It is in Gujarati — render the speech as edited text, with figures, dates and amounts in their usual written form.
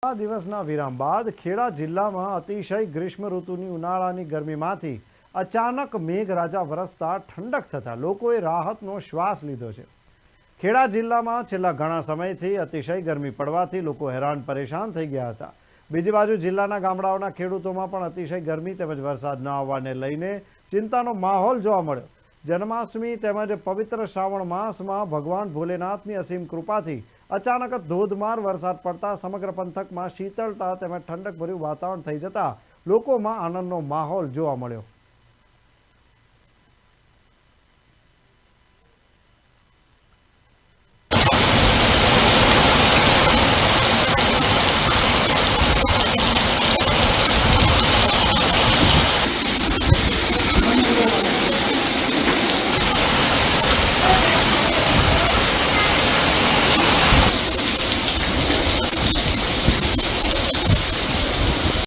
દિવસના વિરામ બાદ ખેડા જિલ્લામાં અતિશય ગ્રીષ્મ ઋતુની ઉનાળાની ગરમીમાંથી અચાનક મેઘરાજા વરસતા ઠંડક થતાં લોકોએ રાહતનો શ્વાસ લીધો છે। ખેડા જિલ્લામાં છેલ્લા ઘણા સમયથી અતિશય ગરમી પડવાથી લોકો હેરાન પરેશાન થઈ ગયા હતા। બીજી બાજુ જિલ્લાના ગામડાઓના ખેડૂતોમાં પણ અતિશય ગરમી તેમજ વરસાદ ન આવવાને લઈને ચિંતાનો માહોલ જોવા મળ્યો। જન્માષ્ટમી તેમજ પવિત્ર શ્રાવણ માસમાં ભગવાન ભોલેનાથની અસીમ કૃપાથી અચાનક ધોધમાર વરસાદ પડતા સમગ્ર પંથકમાં શીતળતા તેમજ ઠંડકભર્યું વાતાવરણ થઈ જતા લોકોમાં આનંદનો માહોલ જોવા મળ્યો।